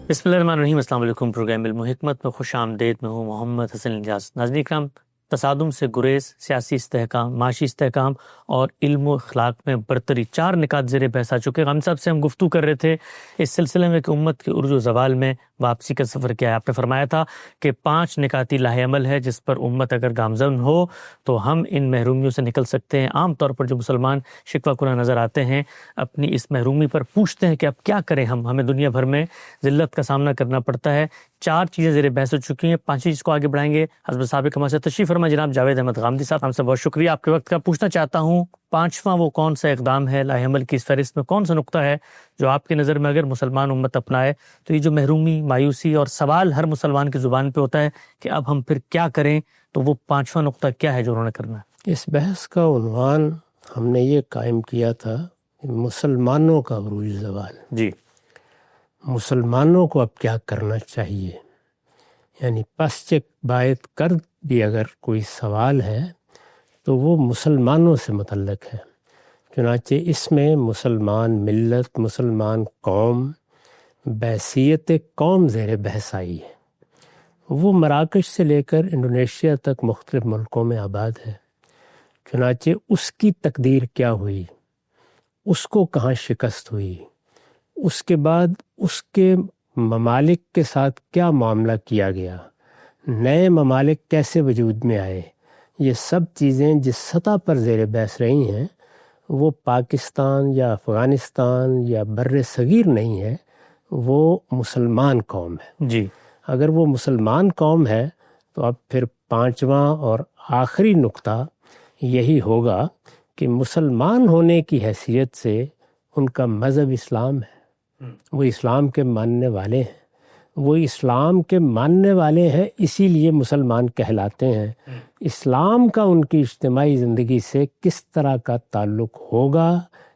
بسم اللہ الرحمن الرحیم۔ السلام علیکم۔ پروگرام علم و حکمت میں خوش آمدید۔ میں ہوں محمد حسن الیاس۔ ناظرین کرام، تصادم سے گریز، سیاسی استحکام، معاشی استحکام اور علم و اخلاق میں برتری، 4 نکات زیر بحث آ چکے۔ ہم صاحب سے ہم گفتگو کر رہے تھے اس سلسلے میں کہ امت کے عروج و زوال میں واپسی کا سفر کیا ہے۔ آپ نے فرمایا تھا کہ 5 نکاتی لاہ عمل ہے جس پر امت اگر گامزن ہو تو ہم ان محرومیوں سے نکل سکتے ہیں۔ عام طور پر جو مسلمان شکوہ کنہ نظر آتے ہیں اپنی اس محرومی پر پوچھتے ہیں کہ اب کیا کریں ہمیں دنیا بھر میں ذلت کا سامنا کرنا پڑتا ہے۔ 4 چیزیں زیر بحث ہو چکی ہیں، 5 چیز کو آگے بڑھائیں گے۔ حضرت سابق ہمارے سے تشریف فرما جناب جاوید احمد غامدی صاحب، ہم سے بہت شکریہ آپ کے وقت کا۔ پوچھنا چاہتا ہوں 5واں وہ کون سا اقدام ہے لاہ عمل کی اس فہرست میں، کون سا نقطہ ہے جو آپ کی نظر میں اگر مسلمان امت اپنائے تو یہ جو محرومی، مایوسی اور سوال ہر مسلمان کی زبان پہ ہوتا ہے کہ اب ہم پھر کیا کریں، تو وہ 5واں نقطہ کیا ہے جو انہوں نے کرنا ہے؟ اس بحث کا عنوان ہم نے یہ قائم کیا تھا کہ مسلمانوں کا عروج زوال۔ جی، مسلمانوں کو اب کیا کرنا چاہیے، یعنی پسچک باعت کر بھی اگر کوئی سوال ہے تو وہ مسلمانوں سے متعلق ہے۔ چنانچہ اس میں مسلمان ملت، مسلمان قوم بحیثیت قوم زیر بحث آئی ہے۔ وہ مراکش سے لے کر انڈونیشیا تک مختلف ملکوں میں آباد ہے۔ چنانچہ اس کی تقدیر کیا ہوئی، اس کو کہاں شکست ہوئی، اس کے بعد اس کے ممالک کے ساتھ کیا معاملہ کیا گیا، نئے ممالک کیسے وجود میں آئے، یہ سب چیزیں جس سطح پر زیر بحث رہی ہیں وہ پاکستان یا افغانستان یا بر صغیر نہیں ہے، وہ مسلمان قوم ہے۔ جی، اگر وہ مسلمان قوم ہے تو اب پھر 5واں اور آخری نقطہ یہی ہوگا کہ مسلمان ہونے کی حیثیت سے ان کا مذہب اسلام ہے، وہ اسلام کے ماننے والے ہیں، وہ اسلام کے ماننے والے ہیں اسی لیے مسلمان کہلاتے ہیں۔ اسلام کا ان کی اجتماعی زندگی سے کس طرح کا تعلق ہوگا،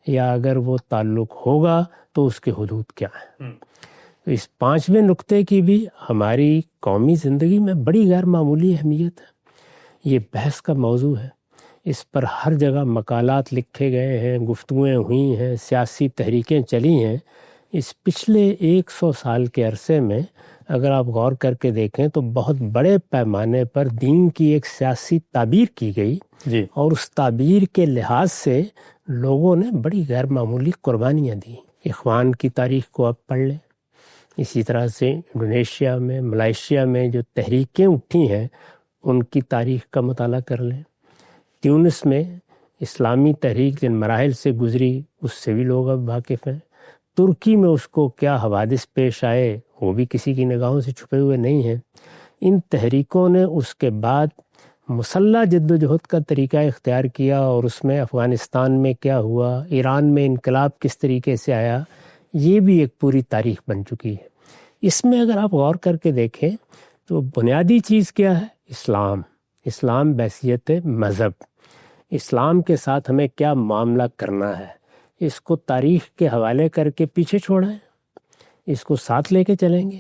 یا اگر وہ تعلق ہوگا تو اس کے حدود کیا ہیں۔ تو اس 5ویں نقطے کی بھی ہماری قومی زندگی میں بڑی غیر معمولی اہمیت ہے۔ یہ بحث کا موضوع ہے، اس پر ہر جگہ مقالات لکھے گئے ہیں، گفتگویں ہوئی ہیں، سیاسی تحریکیں چلی ہیں۔ اس پچھلے 100 سال کے عرصے میں اگر آپ غور کر کے دیکھیں تو بہت بڑے پیمانے پر دین کی ایک سیاسی تعبیر کی گئی، جی، اور اس تعبیر کے لحاظ سے لوگوں نے بڑی غیر معمولی قربانیاں دی۔ اخوان کی تاریخ کو آپ پڑھ لیں، اسی طرح سے انڈونیشیا میں، ملائیشیا میں جو تحریکیں اٹھی ہیں ان کی تاریخ کا مطالعہ کر لیں۔ تیونس میں اسلامی تحریک جن مراحل سے گزری اس سے بھی لوگ اب واقف ہیں۔ ترکی میں اس کو کیا حوادث پیش آئے وہ بھی کسی کی نگاہوں سے چھپے ہوئے نہیں ہیں۔ ان تحریکوں نے اس کے بعد مسلح جد و جہد کا طریقہ اختیار کیا، اور اس میں افغانستان میں کیا ہوا، ایران میں انقلاب کس طریقے سے آیا، یہ بھی ایک پوری تاریخ بن چکی ہے۔ اس میں اگر آپ غور کر کے دیکھیں تو بنیادی چیز کیا ہے؟ اسلام بحیثیت مذہب، اسلام کے ساتھ ہمیں کیا معاملہ کرنا ہے، اس کو تاریخ کے حوالے کر کے پیچھے چھوڑیں، اس کو ساتھ لے کے چلیں گے۔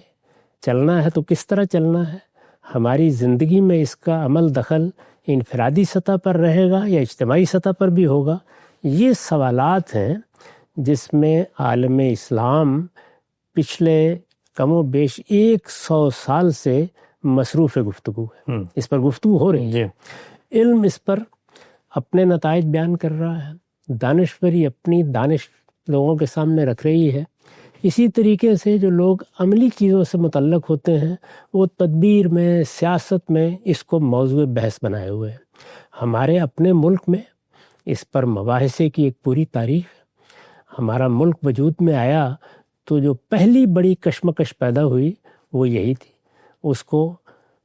چلنا ہے تو کس طرح چلنا ہے، ہماری زندگی میں اس کا عمل دخل انفرادی سطح پر رہے گا یا اجتماعی سطح پر بھی ہوگا، یہ سوالات ہیں جس میں عالم اسلام پچھلے کم و بیش 100 سال سے مصروف گفتگو ہے، اس پر گفتگو ہو رہی ہے۔ علم اس پر اپنے نتائج بیان کر رہا ہے، دانشوری اپنی دانش لوگوں کے سامنے رکھ رہی ہے۔ اسی طریقے سے جو لوگ عملی چیزوں سے متعلق ہوتے ہیں وہ تدبیر میں، سیاست میں اس کو موضوع بحث بنائے ہوئے ہیں۔ ہمارے اپنے ملک میں اس پر مباحثے کی ایک پوری تاریخ ہے۔ ہمارا ملک وجود میں آیا تو جو پہلی بڑی کشمکش پیدا ہوئی وہ یہی تھی، اس کو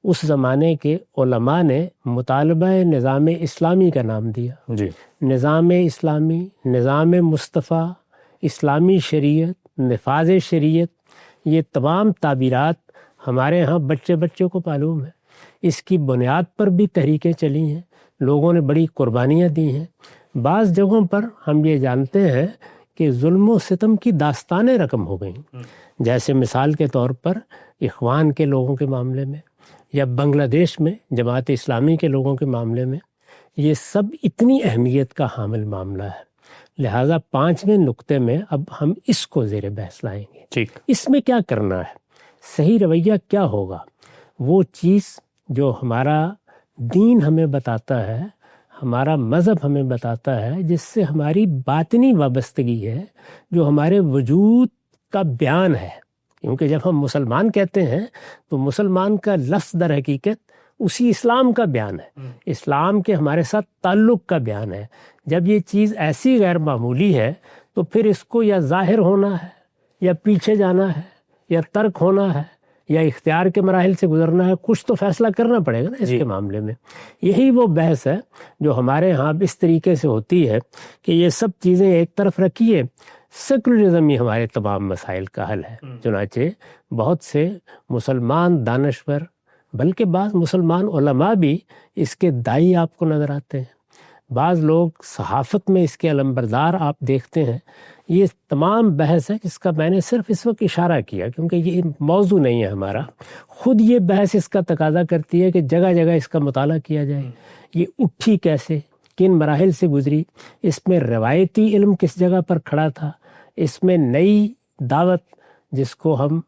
اس زمانے کے علماء نے مطالبہ نظام اسلامی کا نام دیا۔ جی، نظام اسلامی، نظام مصطفیٰ، اسلامی شریعت، نفاذ شریعت، یہ تمام تعبیرات ہمارے ہاں بچوں کو معلوم ہے۔ اس کی بنیاد پر بھی تحریکیں چلی ہیں، لوگوں نے بڑی قربانیاں دی ہیں۔ بعض جگہوں پر ہم یہ جانتے ہیں کہ ظلم و ستم کی داستانیں رقم ہو گئیں، جیسے مثال کے طور پر اخوان کے لوگوں کے معاملے میں یا بنگلہ دیش میں جماعت اسلامی کے لوگوں کے معاملے میں۔ یہ سب اتنی اہمیت کا حامل معاملہ ہے، لہٰذا 5ویں نقطے میں اب ہم اس کو زیر بحث لائیں گے۔ ٹھیک، اس میں کیا کرنا ہے؟ صحیح رویہ کیا ہوگا؟ وہ چیز جو ہمارا دین ہمیں بتاتا ہے، ہمارا مذہب ہمیں بتاتا ہے، جس سے ہماری باطنی وابستگی ہے، جو ہمارے وجود کا بیان ہے. کیونکہ جب ہم مسلمان کہتے ہیں تو مسلمان کا لفظ در حقیقت اسی اسلام کا بیان ہے، اسلام کے ہمارے ساتھ تعلق کا بیان ہے. جب یہ چیز ایسی غیر معمولی ہے تو پھر اس کو یا ظاہر ہونا ہے، یا پیچھے جانا ہے، یا ترک ہونا ہے، یا اختیار کے مراحل سے گزرنا ہے. کچھ تو فیصلہ کرنا پڑے گا نا اس کے معاملے میں. یہی وہ بحث ہے جو ہمارے ہاں اس طریقے سے ہوتی ہے کہ یہ سب چیزیں ایک طرف رکھیے، سیکولرزم ہی ہمارے تمام مسائل کا حل ہے. چنانچہ بہت سے مسلمان دانشور بلکہ بعض مسلمان علماء بھی اس کے داعی آپ کو نظر آتے ہیں. بعض لوگ صحافت میں اس کے علمبردار آپ دیکھتے ہیں. یہ تمام بحث ہے جس کا میں نے صرف اس وقت اشارہ کیا کیونکہ یہ موضوع نہیں ہے ہمارا. خود یہ بحث اس کا تقاضا کرتی ہے کہ جگہ جگہ اس کا مطالعہ کیا جائے. یہ اٹھی کیسے، کن مراحل سے گزری، اس میں روایتی علم کس جگہ پر کھڑا تھا، اس میں نئی دعوت جس کو ہم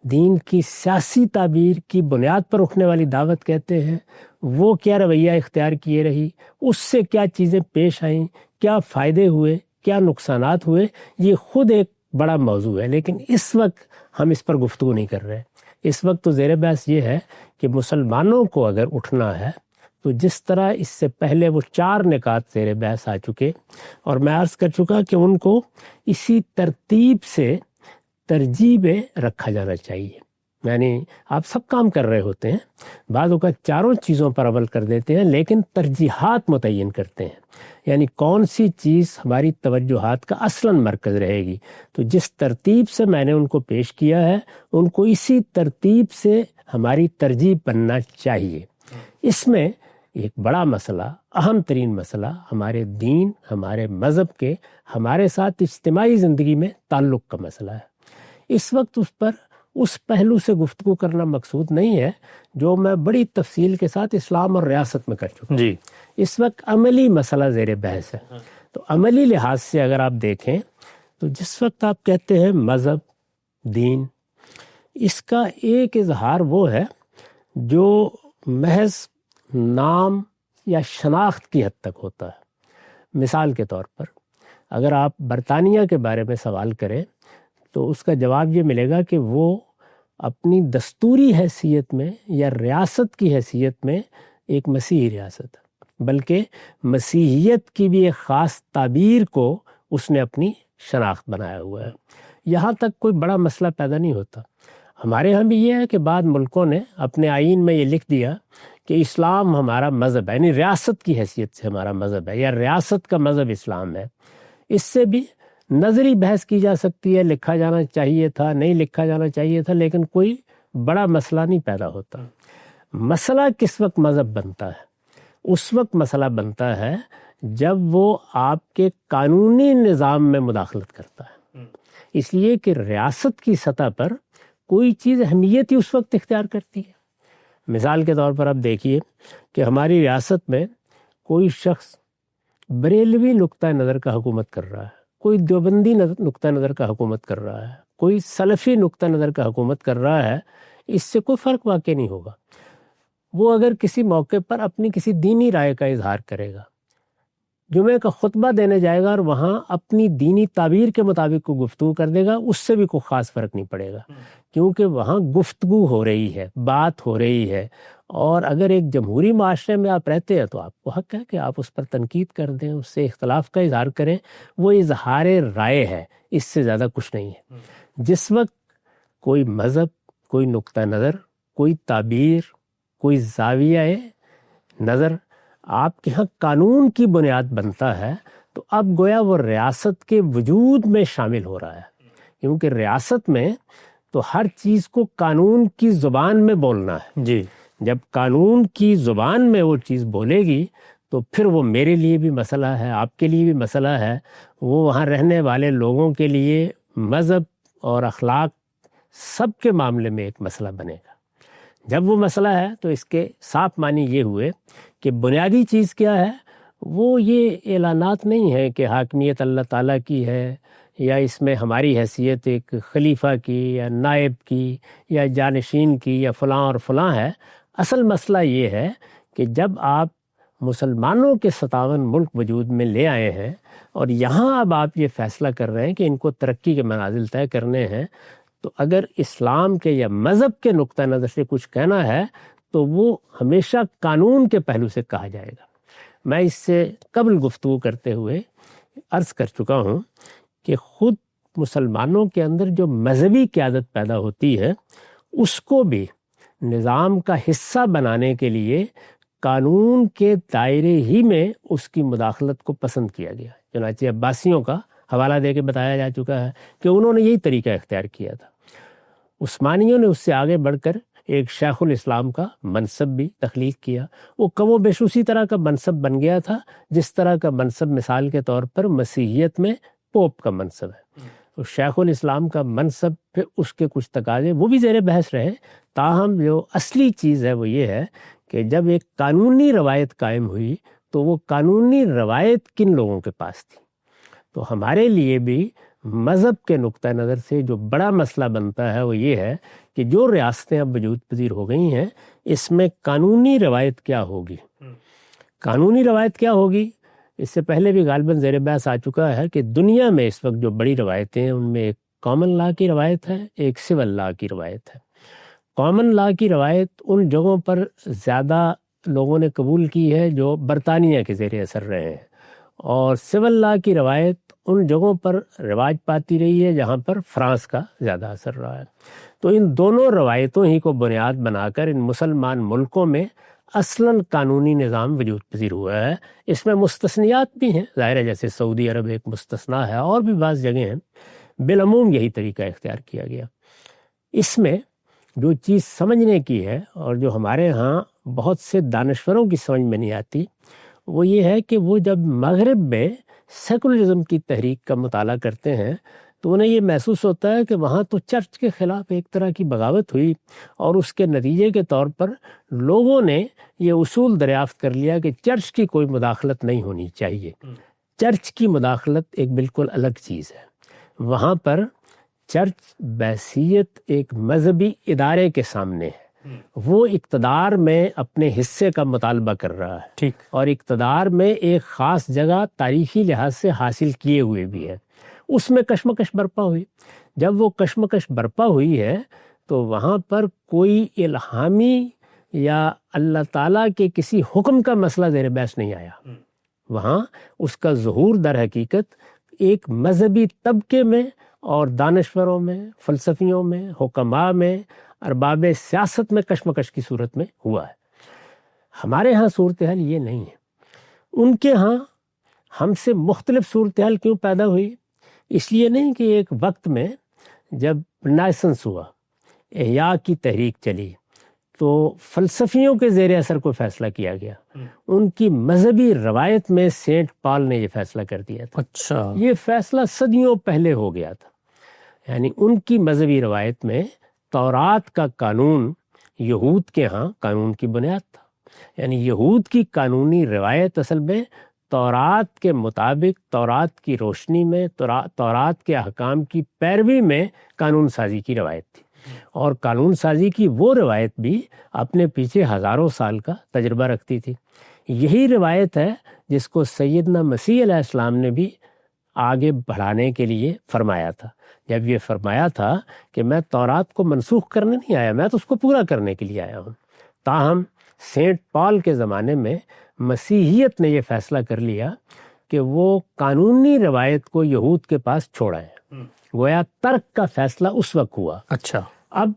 دین کی سیاسی تعبیر کی بنیاد پر اٹھنے والی دعوت کہتے ہیں، وہ کیا رویہ اختیار کیے رہی، اس سے کیا چیزیں پیش آئیں، کیا فائدے ہوئے، کیا نقصانات ہوئے. یہ خود ایک بڑا موضوع ہے، لیکن اس وقت ہم اس پر گفتگو نہیں کر رہے. اس وقت تو زیر بحث یہ ہے کہ مسلمانوں کو اگر اٹھنا ہے تو جس طرح اس سے پہلے وہ 4 نکات زیر بحث آ چکے اور میں عرض کر چکا کہ ان کو اسی ترتیب سے ترجیح میں رکھا جانا چاہیے. یعنی آپ سب کام کر رہے ہوتے ہیں، بعض اوقات چاروں چیزوں پر عمل کر دیتے ہیں لیکن ترجیحات متعین کرتے ہیں. یعنی کون سی چیز ہماری توجہات کا اصلاً مرکز رہے گی. تو جس ترتیب سے میں نے ان کو پیش کیا ہے ان کو اسی ترتیب سے ہماری ترجیح بننا چاہیے. اس میں ایک بڑا مسئلہ، اہم ترین مسئلہ ہمارے دین، ہمارے مذہب کے ہمارے ساتھ اجتماعی زندگی میں تعلق کا مسئلہ ہے. اس وقت اس پر اس پہلو سے گفتگو کرنا مقصود نہیں ہے جو میں بڑی تفصیل کے ساتھ اسلام اور ریاست میں کر چکا ہوں. اس وقت عملی مسئلہ زیر بحث ہے. تو عملی لحاظ سے اگر آپ دیکھیں تو جس وقت آپ کہتے ہیں مذہب، دین، اس کا ایک اظہار وہ ہے جو محض نام یا شناخت کی حد تک ہوتا ہے. مثال کے طور پر اگر آپ برطانیہ کے بارے میں سوال کریں تو اس کا جواب یہ ملے گا کہ وہ اپنی دستوری حیثیت میں یا ریاست کی حیثیت میں ایک مسیحی ریاست ہے، بلکہ مسیحیت کی بھی ایک خاص تعبیر کو اس نے اپنی شناخت بنایا ہوا ہے. یہاں تک کوئی بڑا مسئلہ پیدا نہیں ہوتا. ہمارے ہاں بھی یہ ہے کہ بعض ملکوں نے اپنے آئین میں یہ لکھ دیا کہ اسلام ہمارا مذہب ہے، یعنی ریاست کی حیثیت سے ہمارا مذہب ہے یا ریاست کا مذہب اسلام ہے. اس سے بھی نظری بحث کی جا سکتی ہے، لکھا جانا چاہیے تھا، نہیں لکھا جانا چاہیے تھا، لیکن کوئی بڑا مسئلہ نہیں پیدا ہوتا. مسئلہ کس وقت مذہب بنتا ہے؟ اس وقت مسئلہ بنتا ہے جب وہ آپ کے قانونی نظام میں مداخلت کرتا ہے. اس لیے کہ ریاست کی سطح پر کوئی چیز اہمیت ہی اس وقت اختیار کرتی ہے. مثال کے طور پر آپ دیکھیے کہ ہماری ریاست میں کوئی شخص بریلوی نقطہ نظر کا حکومت کر رہا ہے، کوئی دیوبندی نقطہ نظر کا حکومت کر رہا ہے، کوئی سلفی نقطہ نظر کا حکومت کر رہا ہے. اس سے کوئی فرق واقع نہیں ہوگا. وہ اگر کسی موقع پر اپنی کسی دینی رائے کا اظہار کرے گا، جمعے کا خطبہ دینے جائے گا اور وہاں اپنی دینی تعبیر کے مطابق کو گفتگو کر دے گا، اس سے بھی کوئی خاص فرق نہیں پڑے گا، کیونکہ وہاں گفتگو ہو رہی ہے، بات ہو رہی ہے. اور اگر ایک جمہوری معاشرے میں آپ رہتے ہیں تو آپ کو حق ہے کہ آپ اس پر تنقید کر دیں، اس سے اختلاف کا اظہار کریں. وہ اظہار رائے ہے، اس سے زیادہ کچھ نہیں ہے. جس وقت کوئی مذہب، کوئی نقطہ نظر، کوئی تعبیر، کوئی زاویہ نظر آپ کے ہاں قانون کی بنیاد بنتا ہے تو اب گویا وہ ریاست کے وجود میں شامل ہو رہا ہے. کیونکہ ریاست میں تو ہر چیز کو قانون کی زبان میں بولنا ہے. جب قانون کی زبان میں وہ چیز بولے گی تو پھر وہ میرے لیے بھی مسئلہ ہے، آپ کے لیے بھی مسئلہ ہے، وہ وہاں رہنے والے لوگوں کے لیے مذہب اور اخلاق سب کے معاملے میں ایک مسئلہ بنے گا. جب وہ مسئلہ ہے تو اس کے صاف معنی یہ ہوئے کہ بنیادی چیز کیا ہے، وہ یہ اعلانات نہیں ہے کہ حاکمیت اللہ تعالیٰ کی ہے یا اس میں ہماری حیثیت ایک خلیفہ کی یا نائب کی یا جانشین کی یا فلاں اور فلاں ہے. اصل مسئلہ یہ ہے کہ جب آپ مسلمانوں کے 57 ملک وجود میں لے آئے ہیں اور یہاں اب آپ یہ فیصلہ کر رہے ہیں کہ ان کو ترقی کے منازل طے کرنے ہیں، تو اگر اسلام کے یا مذہب کے نقطہ نظر سے کچھ کہنا ہے تو وہ ہمیشہ قانون کے پہلو سے کہا جائے گا. میں اس سے قبل گفتگو کرتے ہوئے عرض کر چکا ہوں کہ خود مسلمانوں کے اندر جو مذہبی قیادت پیدا ہوتی ہے اس کو بھی نظام کا حصہ بنانے کے لیے قانون کے دائرے ہی میں اس کی مداخلت کو پسند کیا گیا. چنانچہ عباسیوں کا حوالہ دے کے بتایا جا چکا ہے کہ انہوں نے یہی طریقہ اختیار کیا تھا. عثمانیوں نے اس سے آگے بڑھ کر ایک شیخ الاسلام کا منصب بھی تخلیق کیا. وہ کم و بیش اسی طرح کا منصب بن گیا تھا جس طرح کا منصب مثال کے طور پر مسیحیت میں پوپ کا منصب ہے. تو شیخ الاسلام کا منصب پھر اس کے کچھ تقاضے وہ بھی زیر بحث رہے. تاہم جو اصلی چیز ہے وہ یہ ہے کہ جب ایک قانونی روایت قائم ہوئی تو وہ قانونی روایت کن لوگوں کے پاس تھی. تو ہمارے لیے بھی مذہب کے نقطہ نظر سے جو بڑا مسئلہ بنتا ہے وہ یہ ہے کہ جو ریاستیں اب وجود پذیر ہو گئی ہیں اس میں قانونی روایت کیا ہوگی. قانونی روایت کیا ہوگی اس سے پہلے بھی غالباً زیر بحث آ چکا ہے کہ دنیا میں اس وقت جو بڑی روایتیں ہیں ان میں ایک کامن لا کی روایت ہے، ایک سول لا کی روایت ہے. کامن لا کی روایت ان جگہوں پر زیادہ لوگوں نے قبول کی ہے جو برطانیہ کے زیر اثر رہے ہیں، اور سول لا کی روایت ان جگہوں پر رواج پاتی رہی ہے جہاں پر فرانس کا زیادہ اثر رہا ہے. تو ان دونوں روایتوں ہی کو بنیاد بنا کر ان مسلمان ملکوں میں اصلاً قانونی نظام وجود پذیر ہوا ہے. اس میں مستثنیات بھی ہیں، ظاہر ہے، جیسے سعودی عرب ایک مستثنا ہے اور بھی بعض جگہیں ہیں. بالعموم یہی طریقہ اختیار کیا گیا. اس میں جو چیز سمجھنے کی ہے اور جو ہمارے ہاں بہت سے دانشوروں کی سمجھ میں نہیں آتی وہ یہ ہے کہ وہ جب مغرب میں سیکولرزم کی تحریک کا مطالعہ کرتے ہیں تو انہیں یہ محسوس ہوتا ہے کہ وہاں تو چرچ کے خلاف ایک طرح کی بغاوت ہوئی اور اس کے نتیجے کے طور پر لوگوں نے یہ اصول دریافت کر لیا کہ چرچ کی کوئی مداخلت نہیں ہونی چاہیے. چرچ کی مداخلت ایک بالکل الگ چیز ہے. وہاں پر چرچ بحیثیت ایک مذہبی ادارے کے سامنے ہے. وہ اقتدار میں اپنے حصے کا مطالبہ کر رہا ہے، ٹھیک، اور اقتدار میں ایک خاص جگہ تاریخی لحاظ سے حاصل کیے ہوئے بھی ہے. اس میں کشمکش برپا ہوئی. جب وہ کشمکش برپا ہوئی ہے تو وہاں پر کوئی الہامی یا اللہ تعالیٰ کے کسی حکم کا مسئلہ زیر بحث نہیں آیا. وہاں اس کا ظہور در حقیقت ایک مذہبی طبقے میں اور دانشوروں میں، فلسفیوں میں، حکماء میں، ارباب سیاست میں کشمکش کی صورت میں ہوا ہے. ہمارے ہاں صورتحال یہ نہیں ہے. ان کے ہاں ہم سے مختلف صورتحال کیوں پیدا ہوئی؟ اس لیے نہیں کہ ایک وقت میں جب رنائسنس ہوا، احیاء کی تحریک چلی، تو فلسفیوں کے زیر اثر کو فیصلہ کیا گیا. ان کی مذہبی روایت میں سینٹ پال نے یہ فیصلہ کر دیا تھا. اچھا، یہ فیصلہ صدیوں پہلے ہو گیا تھا. یعنی ان کی مذہبی روایت میں تورات کا قانون یہود کے ہاں قانون کی بنیاد تھا. یعنی یہود کی قانونی روایت اصل میں تورات کے مطابق، تورات کی روشنی میں، تورات کے احکام کی پیروی میں قانون سازی کی روایت تھی. اور قانون سازی کی وہ روایت بھی اپنے پیچھے ہزاروں سال کا تجربہ رکھتی تھی. یہی روایت ہے جس کو سیدنا مسیح علیہ السلام نے بھی آگے بڑھانے کے لیے فرمایا تھا. جب یہ فرمایا تھا کہ میں تورات کو منسوخ کرنے نہیں آیا، میں تو اس کو پورا کرنے کے لیے آیا ہوں. تاہم سینٹ پال کے زمانے میں مسیحیت نے یہ فیصلہ کر لیا کہ وہ قانونی روایت کو یہود کے پاس چھوڑائیں. گویا ترک کا فیصلہ اس وقت ہوا. اچھا، اب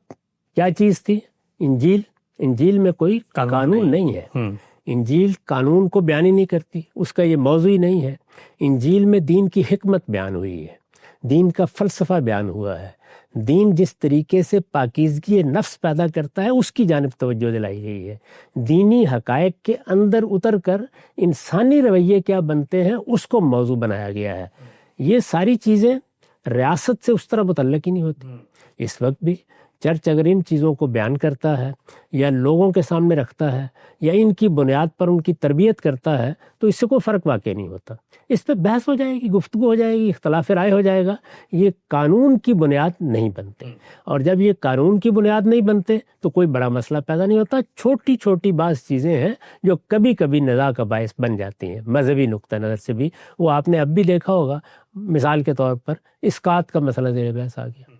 کیا چیز تھی؟ انجیل. انجیل میں کوئی قانون نہیں ہے. انجیل قانون کو بیان ہی نہیں کرتی، اس کا یہ موضوع ہی نہیں ہے. انجیل میں دین کی حکمت بیان ہوئی ہے، دین کا فلسفہ بیان ہوا ہے. دین جس طریقے سے پاکیزگی نفس پیدا کرتا ہے اس کی جانب توجہ دلائی گئی ہے. دینی حقائق کے اندر اتر کر انسانی رویے کیا بنتے ہیں اس کو موضوع بنایا گیا ہے. یہ ساری چیزیں ریاست سے اس طرح متعلق ہی نہیں ہوتی. اس وقت بھی چرچ اگر ان چیزوں کو بیان کرتا ہے یا لوگوں کے سامنے رکھتا ہے یا ان کی بنیاد پر ان کی تربیت کرتا ہے تو اس سے کوئی فرق واقع نہیں ہوتا. اس پہ بحث ہو جائے گی، گفتگو ہو جائے گی، اختلاف رائے ہو جائے گا. یہ قانون کی بنیاد نہیں بنتے، اور جب یہ قانون کی بنیاد نہیں بنتے تو کوئی بڑا مسئلہ پیدا نہیں ہوتا. چھوٹی چھوٹی بعض چیزیں ہیں جو کبھی کبھی نزاع کا باعث بن جاتی ہیں مذہبی نقطہ نظر سے بھی. وہ آپ نے اب بھی دیکھا ہوگا، مثال کے طور پر اسقاط کا مسئلہ زیر بحث آ گیا.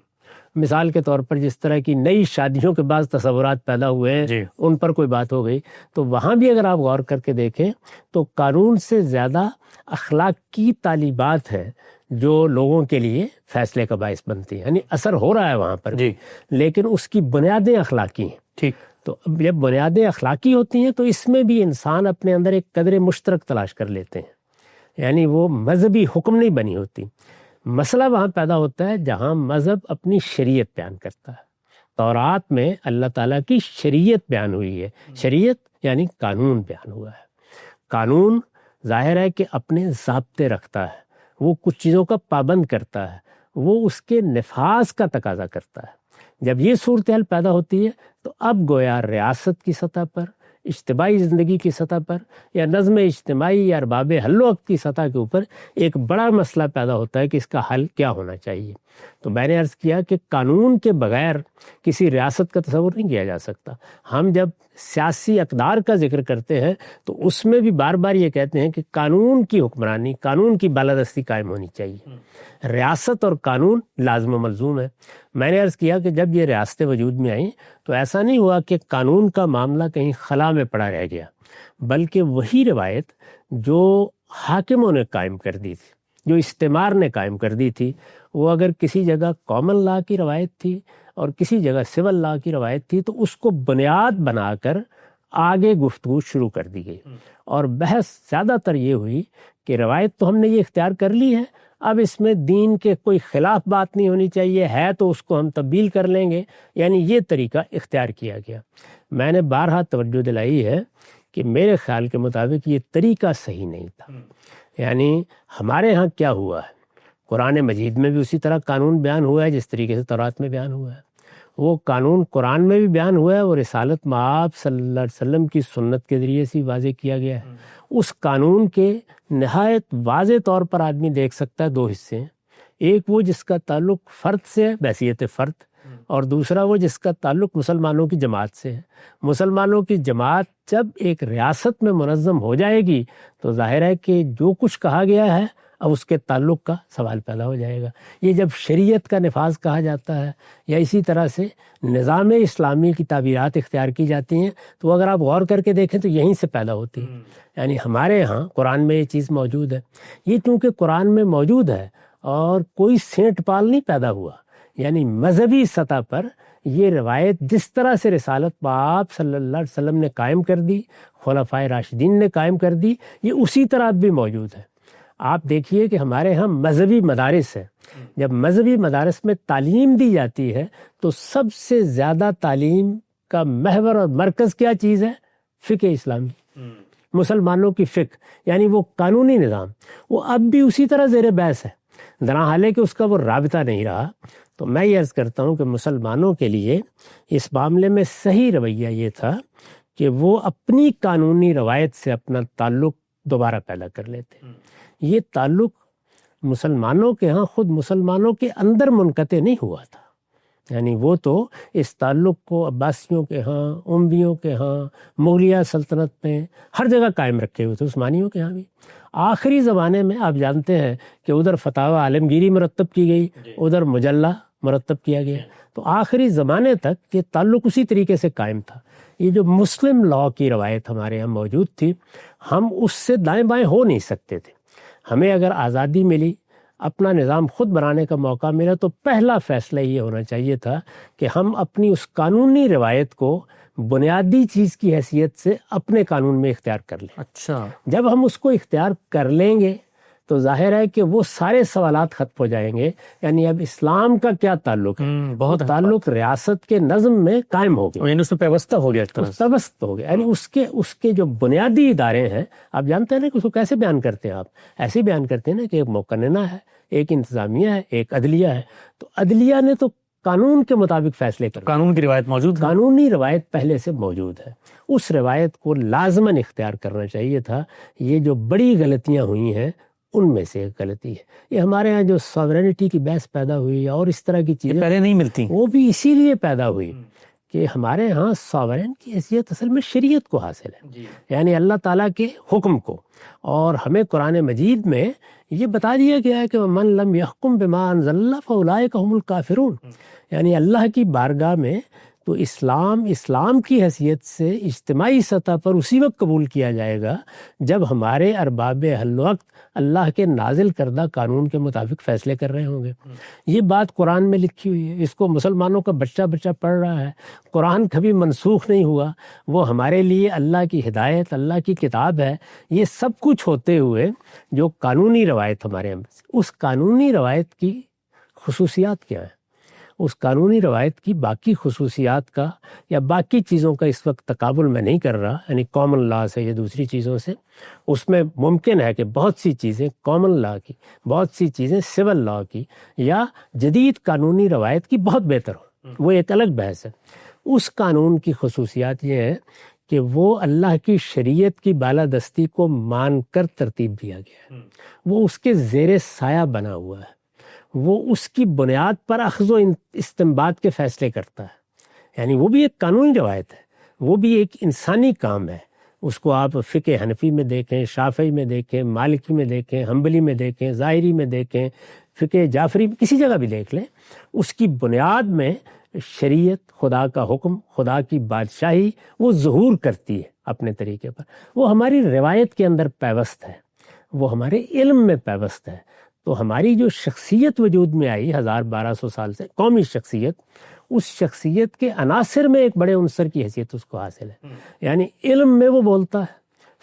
مثال کے طور پر جس طرح کی نئی شادیوں کے بعض تصورات پیدا ہوئے ہیں ان پر کوئی بات ہو گئی، تو وہاں بھی اگر آپ غور کر کے دیکھیں تو قانون سے زیادہ اخلاق کی تعلیمات ہیں جو لوگوں کے لیے فیصلے کا باعث بنتی ہیں. یعنی اثر ہو رہا ہے وہاں پر لیکن اس کی بنیادیں اخلاقی ہیں. ٹھیک، تو جب بنیادیں اخلاقی ہوتی ہیں تو اس میں بھی انسان اپنے اندر ایک قدر مشترک تلاش کر لیتے ہیں. یعنی وہ مذہبی حکم نہیں بنی ہوتی. مسئلہ وہاں پیدا ہوتا ہے جہاں مذہب اپنی شریعت بیان کرتا ہے. تورات میں اللہ تعالیٰ کی شریعت بیان ہوئی ہے. شریعت یعنی قانون بیان ہوا ہے. قانون ظاہر ہے کہ اپنے ضابطے رکھتا ہے، وہ کچھ چیزوں کا پابند کرتا ہے، وہ اس کے نفاذ کا تقاضا کرتا ہے. جب یہ صورتحال پیدا ہوتی ہے تو اب گویا ریاست کی سطح پر، اجتماعی زندگی کی سطح پر یا نظم اجتماعی یا ارباب حل و عقد کی سطح کے اوپر ایک بڑا مسئلہ پیدا ہوتا ہے کہ اس کا حل کیا ہونا چاہیے. تو میں نے عرض کیا کہ قانون کے بغیر کسی ریاست کا تصور نہیں کیا جا سکتا. ہم جب سیاسی اقدار کا ذکر کرتے ہیں تو اس میں بھی بار بار یہ کہتے ہیں کہ قانون کی حکمرانی، قانون کی بالادستی قائم ہونی چاہیے. ریاست اور قانون لازم و ملزوم ہے. میں نے عرض کیا کہ جب یہ ریاستیں وجود میں آئیں تو ایسا نہیں ہوا کہ قانون کا معاملہ کہیں خلا میں پڑا رہ گیا، بلکہ وہی روایت جو حاکموں نے قائم کر دی تھی، جو استعمار نے قائم کر دی تھی، وہ اگر کسی جگہ کامن لا کی روایت تھی اور کسی جگہ سول لا کی روایت تھی تو اس کو بنیاد بنا کر آگے گفتگو شروع کر دی گئی. اور بحث زیادہ تر یہ ہوئی کہ روایت تو ہم نے یہ اختیار کر لی ہے، اب اس میں دین کے کوئی خلاف بات نہیں ہونی چاہیے، ہے تو اس کو ہم تبدیل کر لیں گے. یعنی یہ طریقہ اختیار کیا گیا. میں نے بارہا توجہ دلائی ہے کہ میرے خیال کے مطابق یہ طریقہ صحیح نہیں تھا. یعنی ہمارے ہاں کیا ہوا ہے، قرآن مجید میں بھی اسی طرح قانون بیان ہوا ہے جس طریقے سے تورات میں بیان ہوا ہے. وہ قانون قرآن میں بھی بیان ہوا ہے اور رسالت مآب صلی اللہ علیہ وسلم کی سنت کے ذریعے سے واضح کیا گیا ہے. اس قانون کے نہایت واضح طور پر آدمی دیکھ سکتا ہے دو حصے ہیں. ایک وہ جس کا تعلق فرد سے ہے بحیثیت فرد، اور دوسرا وہ جس کا تعلق مسلمانوں کی جماعت سے ہے. مسلمانوں کی جماعت جب ایک ریاست میں منظم ہو جائے گی تو ظاہر ہے کہ جو کچھ کہا گیا ہے اب اس کے تعلق کا سوال پیدا ہو جائے گا. یہ جب شریعت کا نفاذ کہا جاتا ہے یا اسی طرح سے نظام اسلامی کی تعبیرات اختیار کی جاتی ہیں تو اگر آپ غور کر کے دیکھیں تو یہیں سے پیدا ہوتی ہے. یعنی ہمارے ہاں قرآن میں یہ چیز موجود ہے. یہ چونکہ قرآن میں موجود ہے اور کوئی سینٹ پال نہیں پیدا ہوا، یعنی مذہبی سطح پر یہ روایت جس طرح سے رسالت پاک صلی اللہ علیہ وسلم نے قائم کر دی، خلفائے راشدین نے قائم کر دی، یہ اسی طرح اب بھی موجود ہے. آپ دیکھیے کہ ہمارے ہاں مذہبی مدارس ہیں. جب مذہبی مدارس میں تعلیم دی جاتی ہے تو سب سے زیادہ تعلیم کا محور اور مرکز کیا چیز ہے؟ فقہ اسلامی، مسلمانوں کی فقہ، یعنی وہ قانونی نظام. وہ اب بھی اسی طرح زیر بحث ہے، درحال کہ اس کا وہ رابطہ نہیں رہا. تو میں یہ عرض کرتا ہوں کہ مسلمانوں کے لیے اس معاملے میں صحیح رویہ یہ تھا کہ وہ اپنی قانونی روایت سے اپنا تعلق دوبارہ پیدا کر لیتے. یہ تعلق مسلمانوں کے ہاں خود مسلمانوں کے اندر منقطع نہیں ہوا تھا. یعنی وہ تو اس تعلق کو عباسیوں کے ہاں، امویوں کے ہاں، مغلیہ سلطنت میں ہر جگہ قائم رکھے ہوئے تھے، عثمانیوں کے ہاں بھی. آخری زمانے میں آپ جانتے ہیں کہ ادھر فتاوی عالمگیری مرتب کی گئی، ادھر مجلہ مرتب کیا گیا. تو آخری زمانے تک یہ تعلق اسی طریقے سے قائم تھا. یہ جو مسلم لاء کی روایت ہمارے یہاں موجود تھی، ہم اس سے دائیں بائیں ہو نہیں سکتے تھے. ہمیں اگر آزادی ملی، اپنا نظام خود بنانے کا موقع ملا، تو پہلا فیصلہ یہ ہونا چاہیے تھا کہ ہم اپنی اس قانونی روایت کو بنیادی چیز کی حیثیت سے اپنے قانون میں اختیار کر لیں. اچھا، جب ہم اس کو اختیار کر لیں گے تو ظاہر ہے کہ وہ سارے سوالات ختم ہو جائیں گے. یعنی اب اسلام کا کیا تعلق ہے؟ بہت تعلق ریاست کے نظم میں قائم ہو گیا، یعنی اس میں پیوستہ ہو گیا، پیوست ہو گیا. یعنی اس کے جو بنیادی ادارے ہیں، آپ جانتے ہیں نا کہ اس کو کیسے بیان کرتے ہیں؟ آپ ایسے بیان کرتے ہیں نا کہ ایک مقننہ ہے، ایک انتظامیہ ہے، ایک عدلیہ ہے. تو عدلیہ نے تو قانون کے مطابق فیصلے کرنا. قانون کی روایت موجود ہے, قانونی روایت پہلے سے موجود ہے, اس روایت کو لازماً اختیار کرنا چاہیے تھا. یہ جو بڑی غلطیاں ہوئی ہیں ان میں سے ایک غلطی ہے. یہ ہمارے ہاں جو ساورینٹی کی بحث پیدا ہوئی اور اس طرح کی چیزیں پہلے نہیں ملتی, وہ بھی اسی لیے پیدا ہوئی کہ ہمارے ہاں ساورین کی حیثیت اصل میں شریعت کو حاصل ہے, یعنی اللہ تعالیٰ کے حکم کو. اور ہمیں قرآن مجید میں یہ بتا دیا گیا ہے کہ من لم یحکم بما انزل اللہ فاولئک هم الکافرون, یعنی اللہ کی بارگاہ میں تو اسلام کی حیثیت سے اجتماعی سطح پر اسی وقت قبول کیا جائے گا جب ہمارے ارباب حل وقت اللہ کے نازل کردہ قانون کے مطابق فیصلے کر رہے ہوں گے. یہ بات قرآن میں لکھی ہوئی ہے, اس کو مسلمانوں کا بچہ پڑھ رہا ہے. قرآن کبھی منسوخ نہیں ہوا, وہ ہمارے لیے اللہ کی ہدایت, اللہ کی کتاب ہے. یہ سب کچھ ہوتے ہوئے جو قانونی روایت ہمارے اس قانونی روایت کی خصوصیات کیا ہیں, اس قانونی روایت کی باقی خصوصیات کا یا باقی چیزوں کا اس وقت تقابل میں نہیں کر رہا, یعنی کامن لا سے یا دوسری چیزوں سے. اس میں ممکن ہے کہ بہت سی چیزیں کامن لا کی, بہت سی چیزیں سول لا کی یا جدید قانونی روایت کی بہت بہتر ہو, وہ ایک الگ بحث ہے. اس قانون کی خصوصیات یہ ہے کہ وہ اللہ کی شریعت کی بالادستی کو مان کر ترتیب دیا گیا ہے, وہ اس کے زیر سایہ بنا ہوا ہے, وہ اس کی بنیاد پر اخذ و استنباط کے فیصلے کرتا ہے. یعنی وہ بھی ایک قانونی روایت ہے, وہ بھی ایک انسانی کام ہے. اس کو آپ فقہ حنفی میں دیکھیں, شافعی میں دیکھیں, مالکی میں دیکھیں, حنبلی میں دیکھیں, ظاہری میں دیکھیں, فقہ جعفری میں کسی جگہ بھی دیکھ لیں, اس کی بنیاد میں شریعت, خدا کا حکم, خدا کی بادشاہی وہ ظہور کرتی ہے اپنے طریقے پر. وہ ہماری روایت کے اندر پیوست ہے, وہ ہمارے علم میں پیوست ہے. تو ہماری جو شخصیت وجود میں آئی 1200 سال سے, قومی شخصیت, اس شخصیت کے عناصر میں ایک بڑے عنصر کی حیثیت اس کو حاصل ہے. یعنی علم میں وہ بولتا ہے,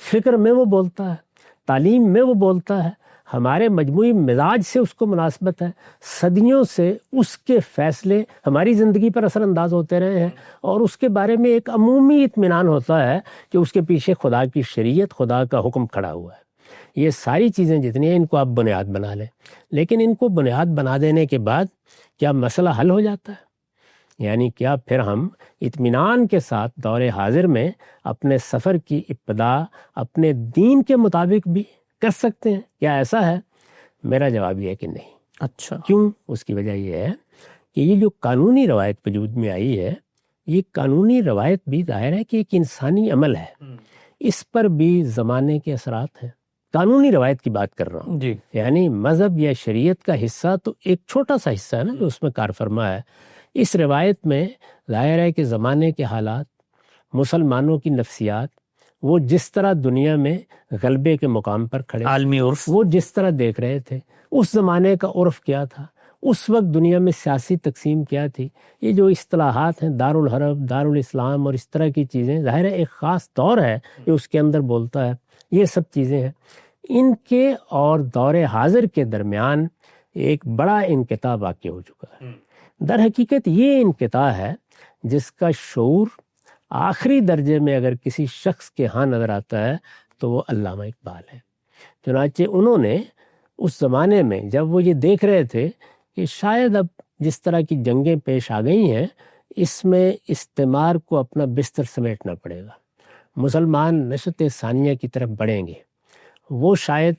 فکر میں وہ بولتا ہے, تعلیم میں وہ بولتا ہے, ہمارے مجموعی مزاج سے اس کو مناسبت ہے. صدیوں سے اس کے فیصلے ہماری زندگی پر اثر انداز ہوتے رہے ہیں, اور اس کے بارے میں ایک عمومی اطمینان ہوتا ہے کہ اس کے پیچھے خدا کی شریعت, خدا کا حکم کھڑا ہوا ہے. یہ ساری چیزیں جتنی ہیں ان کو آپ بنیاد بنا لیں, لیکن ان کو بنیاد بنا دینے کے بعد کیا مسئلہ حل ہو جاتا ہے؟ یعنی کیا پھر ہم اطمینان کے ساتھ دور حاضر میں اپنے سفر کی ابتدا اپنے دین کے مطابق بھی کر سکتے ہیں؟ کیا ایسا ہے؟ میرا جواب یہ ہے کہ نہیں. اچھا, کیوں؟ اس کی وجہ یہ ہے کہ یہ جو قانونی روایت وجود میں آئی ہے, یہ قانونی روایت بھی ظاہر ہے کہ ایک انسانی عمل ہے, اس پر بھی زمانے کے اثرات ہیں. قانونی روایت کی بات کر رہا ہوں جی, یعنی مذہب یا شریعت کا حصہ تو ایک چھوٹا سا حصہ ہے نا جو اس میں کار فرما ہے. اس روایت میں ظاہر ہے کہ زمانے کے حالات, مسلمانوں کی نفسیات, وہ جس طرح دنیا میں غلبے کے مقام پر کھڑے, عالمی عرف, وہ جس طرح دیکھ رہے تھے, اس زمانے کا عرف کیا تھا, اس وقت دنیا میں سیاسی تقسیم کیا تھی, یہ جو اصطلاحات ہیں دارالحرب, دارالاسلام اور اس طرح کی چیزیں, ظاہر ہے ایک خاص دور ہے جو اس کے اندر بولتا ہے. یہ سب چیزیں ہیں. ان کے اور دور حاضر کے درمیان ایک بڑا انقطاع واقع ہو چکا ہے. در حقیقت یہ انقطاع ہے جس کا شعور آخری درجے میں اگر کسی شخص کے ہاں نظر آتا ہے تو وہ علامہ اقبال ہے. چنانچہ انہوں نے اس زمانے میں جب وہ یہ دیکھ رہے تھے کہ شاید اب جس طرح کی جنگیں پیش آ گئی ہیں اس میں استعمار کو اپنا بستر سمیٹنا پڑے گا, مسلمان نشت ثانیہ کی طرف بڑھیں گے, وہ شاید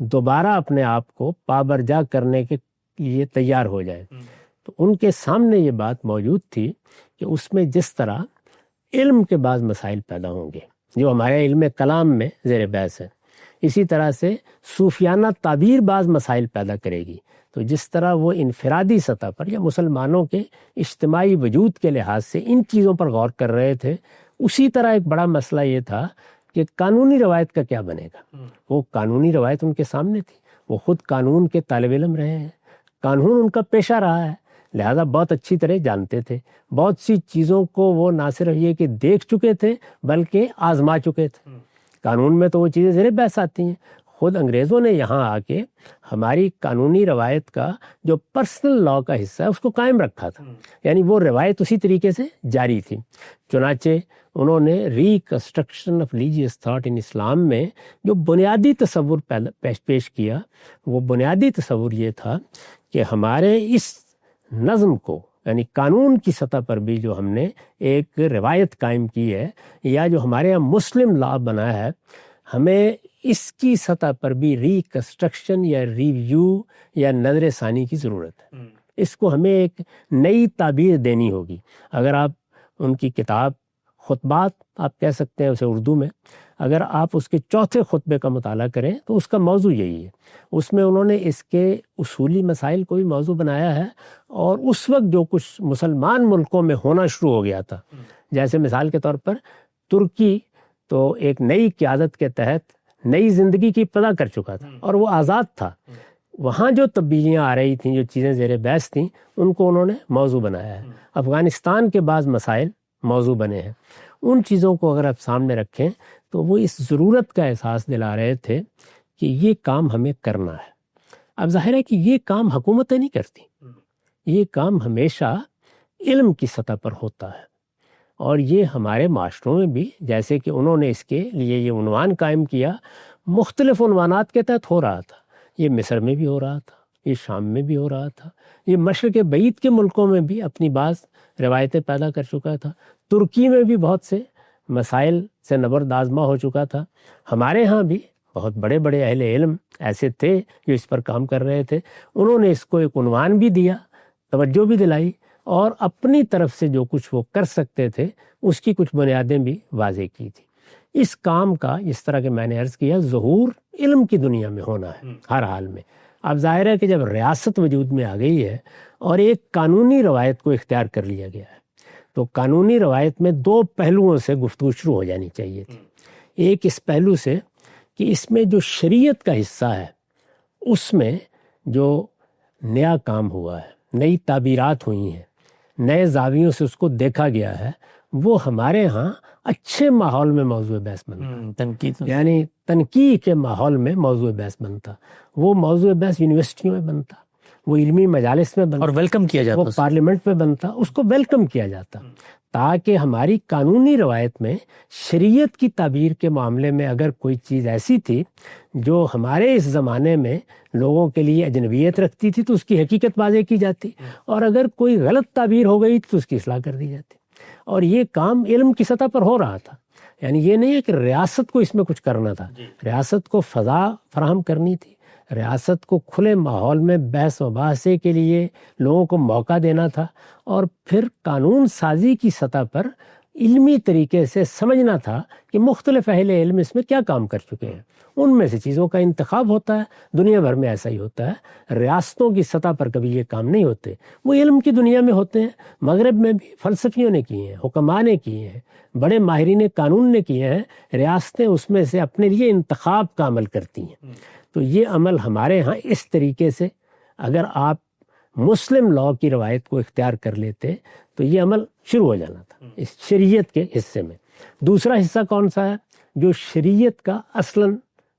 دوبارہ اپنے آپ کو پابرجا کرنے کے لیے تیار ہو جائے. تو ان کے سامنے یہ بات موجود تھی کہ اس میں جس طرح علم کے بعض مسائل پیدا ہوں گے جو ہمارے علم کلام میں زیر بحث ہے, اسی طرح سے صوفیانہ تعبیر بعض مسائل پیدا کرے گی. تو جس طرح وہ انفرادی سطح پر یا مسلمانوں کے اجتماعی وجود کے لحاظ سے ان چیزوں پر غور کر رہے تھے, اسی طرح ایک بڑا مسئلہ یہ تھا کہ قانونی روایت کا کیا بنے گا. وہ قانونی روایت ان کے سامنے تھی, وہ خود قانون کے طالب علم رہے ہیں, قانون ان کا پیشہ رہا ہے, لہذا بہت اچھی طرح جانتے تھے. بہت سی چیزوں کو وہ نہ صرف یہ کہ دیکھ چکے تھے بلکہ آزما چکے تھے. قانون میں تو وہ چیزیں زیر بحث آتی ہیں. خود انگریزوں نے یہاں آ کے ہماری قانونی روایت کا جو پرسنل لا کا حصہ ہے اس کو قائم رکھا تھا, یعنی وہ روایت اسی طریقے سے جاری تھی. چنانچہ انہوں نے reconstruction of religious thought in Islam میں جو بنیادی تصور پیش کیا, وہ بنیادی تصور یہ تھا کہ ہمارے اس نظم کو, یعنی قانون کی سطح پر بھی جو ہم نے ایک روایت قائم کی ہے یا جو ہمارے یہاں مسلم لا بنا ہے، ہمیں اس کی سطح پر بھی ریکنسٹرکشن یا ریویو یا نظر ثانی کی ضرورت ہے۔ اس کو ہمیں ایک نئی تعبیر دینی ہوگی۔ اگر آپ ان کی کتاب خطبات آپ کہہ سکتے ہیں اسے اردو میں، اگر آپ اس کے چوتھے خطبے کا مطالعہ کریں تو اس کا موضوع یہی ہے۔ اس میں انہوں نے اس کے اصولی مسائل کو بھی موضوع بنایا ہے، اور اس وقت جو کچھ مسلمان ملکوں میں ہونا شروع ہو گیا تھا، جیسے مثال کے طور پر ترکی تو ایک نئی قیادت کے تحت نئی زندگی کی ابتدا کر چکا تھا اور وہ آزاد تھا، وہاں جو تبدیلیاں آ رہی تھیں، جو چیزیں زیر بحث تھیں، ان کو انہوں نے موضوع بنایا ہے۔ افغانستان کے بعض مسائل موضوع بنے ہیں، ان چیزوں کو اگر آپ سامنے رکھیں تو وہ اس ضرورت کا احساس دلا رہے تھے کہ یہ کام ہمیں کرنا ہے۔ اب ظاہر ہے کہ یہ کام حکومتیں نہیں کرتی، یہ کام ہمیشہ علم کی سطح پر ہوتا ہے، اور یہ ہمارے معاشروں میں بھی، جیسے کہ انہوں نے اس کے لیے یہ عنوان قائم کیا، مختلف عنوانات کے تحت ہو رہا تھا۔ یہ مصر میں بھی ہو رہا تھا، یہ شام میں بھی ہو رہا تھا، یہ مشرق بعید کے ملکوں میں بھی اپنی بعض روایتیں پیدا کر چکا تھا، ترکی میں بھی بہت سے مسائل سے نبرد آزما ہو چکا تھا۔ ہمارے ہاں بھی بہت بڑے بڑے اہل علم ایسے تھے جو اس پر کام کر رہے تھے، انہوں نے اس کو ایک عنوان بھی دیا، توجہ بھی دلائی، اور اپنی طرف سے جو کچھ وہ کر سکتے تھے اس کی کچھ بنیادیں بھی واضح کی تھی۔ اس کام کا، جس طرح کہ میں نے عرض کیا، ظہور علم کی دنیا میں ہونا ہے ہر حال میں۔ اب ظاہر ہے کہ جب ریاست وجود میں آ گئی ہے اور ایک قانونی روایت کو اختیار کر لیا گیا ہے، تو قانونی روایت میں دو پہلوؤں سے گفتگو شروع ہو جانی چاہیے تھی۔ ایک اس پہلو سے کہ اس میں جو شریعت کا حصہ ہے، اس میں جو نیا کام ہوا ہے، نئی تعبیرات ہوئی ہیں، نئے زاویوں سے اس کو دیکھا گیا ہے، وہ ہمارے ہاں اچھے ماحول میں موضوع بحث بنتا، تنقید، یعنی تنقید کے ماحول میں موضوع بحث بنتا، وہ موضوع بحث یونیورسٹیوں میں بنتا، وہ علمی مجالس میں بنتا، اور ویلکم کیا جاتا، وہ پارلیمنٹ میں بنتا، اس کو ویلکم کیا جاتا، تاکہ ہماری قانونی روایت میں شریعت کی تعبیر کے معاملے میں اگر کوئی چیز ایسی تھی جو ہمارے اس زمانے میں لوگوں کے لیے اجنبیت رکھتی تھی تو اس کی حقیقت واضح کی جاتی، اور اگر کوئی غلط تعبیر ہو گئی تو اس کی اصلاح کر دی جاتی۔ اور یہ کام علم کی سطح پر ہو رہا تھا، یعنی یہ نہیں ہے کہ ریاست کو اس میں کچھ کرنا تھا، ریاست کو فضا فراہم کرنی تھی، ریاست کو کھلے ماحول میں بحث و مباحثے کے لیے لوگوں کو موقع دینا تھا، اور پھر قانون سازی کی سطح پر علمی طریقے سے سمجھنا تھا کہ مختلف اہل علم اس میں کیا کام کر چکے ہیں، ان میں سے چیزوں کا انتخاب ہوتا ہے۔ دنیا بھر میں ایسا ہی ہوتا ہے، ریاستوں کی سطح پر کبھی یہ کام نہیں ہوتے، وہ علم کی دنیا میں ہوتے ہیں۔ مغرب میں بھی فلسفیوں نے کیے ہیں، حکماء نے کیے ہیں، بڑے ماہرین قانون نے کیے ہیں، ریاستیں اس میں سے اپنے لیے انتخاب کا عمل کرتی ہیں۔ تو یہ عمل ہمارے ہاں اس طریقے سے، اگر آپ مسلم لاء کی روایت کو اختیار کر لیتے تو یہ عمل شروع ہو جانا تھا اس شریعت کے حصے میں۔ دوسرا حصہ کون سا ہے؟ جو شریعت کا اصلاً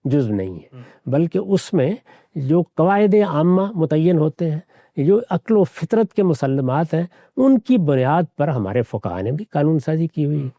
جزو نہیں ہے، بلکہ اس میں جو قواعد عامہ متعین ہوتے ہیں، جو عقل و فطرت کے مسلمات ہیں، ان کی بنیاد پر ہمارے فقہاء نے بھی قانون سازی کی ہوئی ہے۔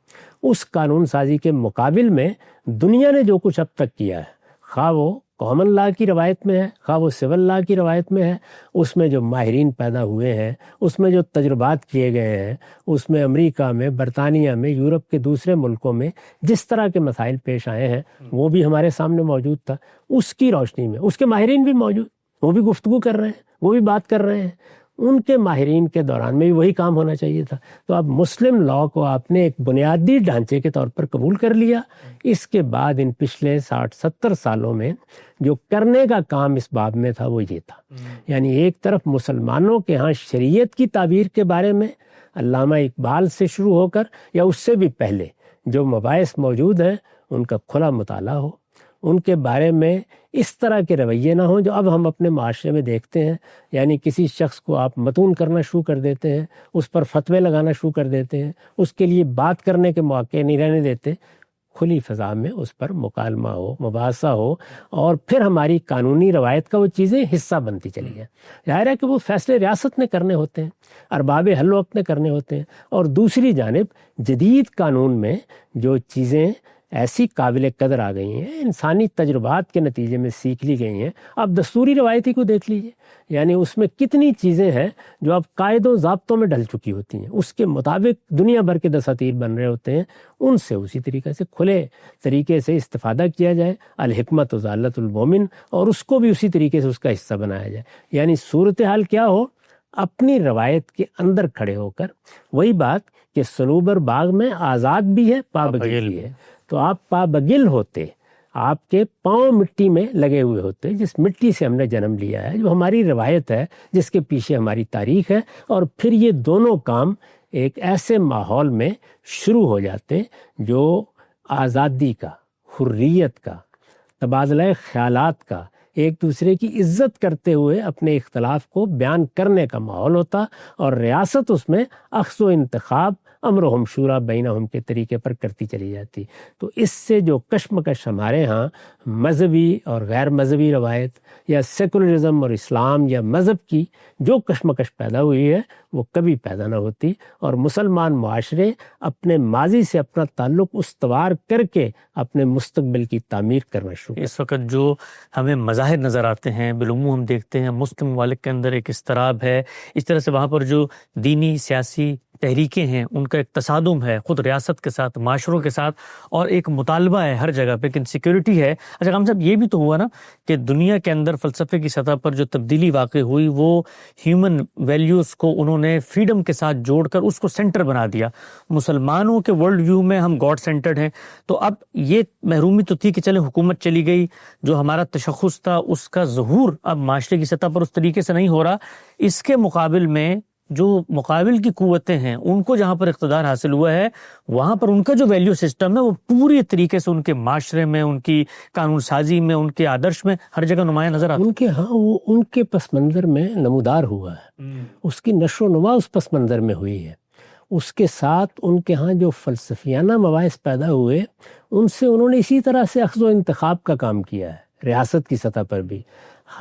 اس قانون سازی کے مقابل میں دنیا نے جو کچھ اب تک کیا ہے، خواہ وہ کامن لا کی روایت میں ہے، خواہ وہ سول لا کی روایت میں ہے، اس میں جو ماہرین پیدا ہوئے ہیں، اس میں جو تجربات کیے گئے ہیں، اس میں امریکہ میں، برطانیہ میں، یورپ کے دوسرے ملکوں میں جس طرح کے مسائل پیش آئے ہیں وہ بھی ہمارے سامنے موجود تھا۔ اس کی روشنی میں اس کے ماہرین بھی موجود، وہ بھی گفتگو کر رہے ہیں، وہ بھی بات کر رہے ہیں، ان کے ماہرین کے دوران میں بھی وہی کام ہونا چاہیے تھا۔ تو اب مسلم لاء کو آپ نے ایک بنیادی ڈھانچے کے طور پر قبول کر لیا۔ اس کے بعد ان پچھلے 60-70 سالوں میں جو کرنے کا کام اس باب میں تھا وہ یہ تھا، یعنی ایک طرف مسلمانوں کے ہاں شریعت کی تعبیر کے بارے میں علامہ اقبال سے شروع ہو کر یا اس سے بھی پہلے جو مباحث موجود ہیں ان کا کھلا مطالعہ ہو، ان کے بارے میں اس طرح کے رویے نہ ہوں جو اب ہم اپنے معاشرے میں دیکھتے ہیں، یعنی کسی شخص کو آپ متون کرنا شروع کر دیتے ہیں، اس پر فتوے لگانا شروع کر دیتے ہیں، اس کے لیے بات کرنے کے مواقع نہیں رہنے دیتے۔ کھلی فضا میں اس پر مکالمہ ہو، مباحثہ ہو، اور پھر ہماری قانونی روایت کا وہ چیزیں حصہ بنتی چلی جائیں۔ ظاہر ہے کہ وہ فیصلے ریاست نے کرنے ہوتے ہیں، ارباب حل و عقد نے کرنے ہوتے ہیں، اور دوسری جانب جدید قانون میں جو چیزیں ایسی قابل قدر آ گئی ہیں، انسانی تجربات کے نتیجے میں سیکھ لی گئی ہیں. اب دستوری روایتی کو دیکھ لیجئے، یعنی اس میں کتنی چیزیں ہیں جو اب قاعد و ضابطوں میں ڈل چکی ہوتی ہیں، اس کے مطابق دنیا بھر کے دساتیر بن رہے ہوتے ہیں، ان سے اسی طریقے سے کھلے طریقے سے استفادہ کیا جائے. الحکمت و ضالۃ المومن، اور اس کو بھی اسی طریقے سے اس کا حصہ بنایا جائے. یعنی صورتحال کیا ہو، اپنی روایت کے اندر کھڑے ہو کر، وہی بات کہ صنوبر باغ میں آزاد بھی ہے، پابگل بھی ہے. تو آپ پابگل ہوتے، آپ کے پاؤں مٹی میں لگے ہوئے ہوتے، جس مٹی سے ہم نے جنم لیا ہے، جو ہماری روایت ہے، جس کے پیچھے ہماری تاریخ ہے. اور پھر یہ دونوں کام ایک ایسے ماحول میں شروع ہو جاتے جو آزادی کا، حریت کا، تبادلہ خیالات کا، ایک دوسرے کی عزت کرتے ہوئے اپنے اختلاف کو بیان کرنے کا ماحول ہوتا، اور ریاست اس میں اخذ و انتخاب امرہم شورا بینہم کے طریقے پر کرتی چلی جاتی. تو اس سے جو کشمکش ہمارے ہاں مذہبی اور غیر مذہبی روایت یا سیکولرزم اور اسلام یا مذہب کی جو کشمکش پیدا ہوئی ہے وہ کبھی پیدا نہ ہوتی، اور مسلمان معاشرے اپنے ماضی سے اپنا تعلق استوار کر کے اپنے مستقبل کی تعمیر کرنا شروع. اس وقت جو ہمیں مظاہر نظر آتے ہیں، بالعموم ہم دیکھتے ہیں مسلم ممالک کے اندر ایک اضطراب ہے، اس طرح سے وہاں پر جو دینی سیاسی تحریکیں ہیں ان کا ایک تصادم ہے خود ریاست کے ساتھ، معاشروں کے ساتھ، اور ایک مطالبہ ہے ہر جگہ پہ کہ انسیکیورٹی ہے. اچھا غام صاحب، یہ بھی تو ہوا نا کہ دنیا کے اندر فلسفے کی سطح پر جو تبدیلی واقع ہوئی وہ ہیومن ویلیوز کو انہوں نے فریڈم کے ساتھ جوڑ کر اس کو سینٹر بنا دیا. مسلمانوں کے ورلڈ ویو میں ہم گاڈ سینٹرڈ ہیں، تو اب یہ محرومی تو تھی کہ چلے حکومت چلی گئی، جو ہمارا تشخص تھا اس کا ظہور اب معاشرے کی سطح پر اس طریقے سے نہیں ہو رہا. اس کے مقابل میں جو مقابل کی قوتیں ہیں ان کو جہاں پر اقتدار حاصل ہوا ہے، وہاں پر ان کا جو ویلیو سسٹم ہے وہ پوری طریقے سے ان کے معاشرے میں، ان کی قانون سازی میں، ان کے آدرش میں ہر جگہ نمایاں نظر آتا ہے. ان کے ہاں وہ ان کے پس منظر میں نمودار ہوا ہے، اس کی نشو و نما اس پس منظر میں ہوئی ہے. اس کے ساتھ ان کے ہاں جو فلسفیانہ مباحث پیدا ہوئے ان سے انہوں نے اسی طرح سے اخذ و انتخاب کا کام کیا ہے ریاست کی سطح پر بھی.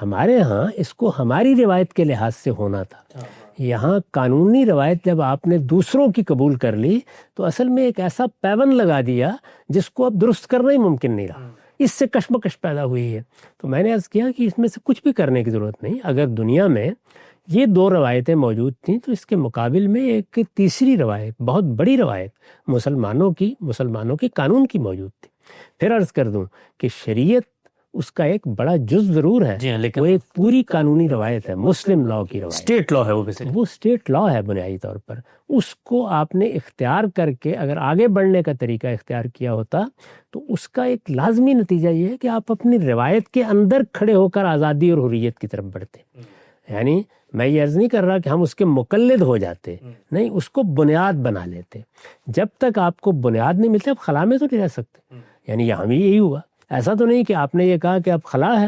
ہمارے ہاں اس کو ہماری روایت کے لحاظ سے ہونا تھا. یہاں قانونی روایت جب آپ نے دوسروں کی قبول کر لی تو اصل میں ایک ایسا پیون لگا دیا جس کو اب درست کرنا ہی ممکن نہیں رہا. اس سے کشمکش پیدا ہوئی ہے. تو میں نے عرض کیا کہ اس میں سے کچھ بھی کرنے کی ضرورت نہیں. اگر دنیا میں یہ دو روایتیں موجود تھیں تو اس کے مقابل میں ایک تیسری روایت، بہت بڑی روایت مسلمانوں کی قانون کی موجود تھی. پھر عرض کر دوں کہ شریعت اس کا ایک بڑا جز ضرور ہے، جی ہاں، لیکن وہ ایک پوری قانونی روایت ہے، مسلم لاء کی روایت، اسٹیٹ لاء ہے وہ اسٹیٹ لاء ہے بنیادی طور پر. اس کو آپ نے اختیار کر کے اگر آگے بڑھنے کا طریقہ اختیار کیا ہوتا تو اس کا ایک لازمی نتیجہ یہ ہے کہ آپ اپنی روایت کے اندر کھڑے ہو کر آزادی اور حریت کی طرف بڑھتے. یعنی میں یہ عرض نہیں کر رہا کہ ہم اس کے مقلد ہو جاتے، نہیں، اس کو بنیاد بنا لیتے. جب تک آپ کو بنیاد نہیں ملتے آپ خلا میں تو نہیں رہ سکتے. یعنی یہاں بھی یہی ہوا. ایسا تو نہیں کہ آپ نے یہ کہا کہ اب خلا ہے،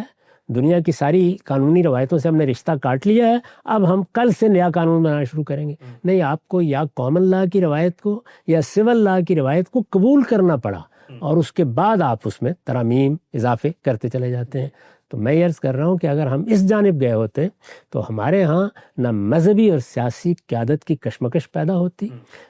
دنیا کی ساری قانونی روایتوں سے ہم نے رشتہ کاٹ لیا ہے، اب ہم کل سے نیا قانون بنانا شروع کریں گے. نہیں، آپ کو یا کامن لا کی روایت کو یا سول لا کی روایت کو قبول کرنا پڑا، اور اس کے بعد آپ اس میں ترامیم اضافے کرتے چلے جاتے ہیں. تو میں یہ عرض کر رہا ہوں کہ اگر ہم اس جانب گئے ہوتے تو ہمارے ہاں نہ مذہبی اور سیاسی قیادت کی کشمکش پیدا ہوتی،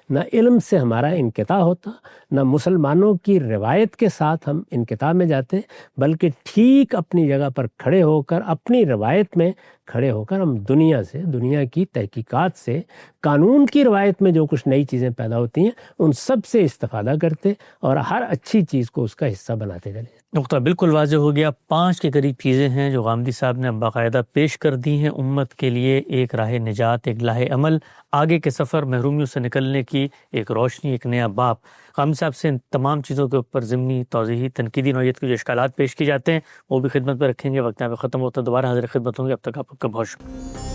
نہ علم سے ہمارا انقطاع ہوتا، نہ مسلمانوں کی روایت کے ساتھ ہم انقطاع میں جاتے، بلکہ ٹھیک اپنی جگہ پر کھڑے ہو کر، اپنی روایت میں کھڑے ہو کر ہم دنیا کی تحقیقات سے، قانون کی روایت میں جو کچھ نئی چیزیں پیدا ہوتی ہیں ان سب سے استفادہ کرتے اور ہر اچھی چیز کو اس کا حصہ بناتے چلے. نقطہ بالکل واضح ہو گیا. 5 کے قریب چیزیں ہیں جو غامدی صاحب نے باقاعدہ پیش کر دی ہیں امت کے لیے، ایک راہ نجات، ایک لاہ عمل، آگے کے سفر، محرومیوں سے نکلنے کی ایک روشنی، ایک نیا باب. غامدی صاحب سے ان تمام چیزوں کے اوپر ضمنی، توضیحی، تنقیدی نوعیت کے جو اشکالات پیش کی جاتے ہیں وہ بھی خدمت پہ رکھیں گے. وقت یہاں پہ ختم ہوتا ہے، دوبارہ حاضر خدمت ہوں گے. اب تک آپ کا بہت شکریہ.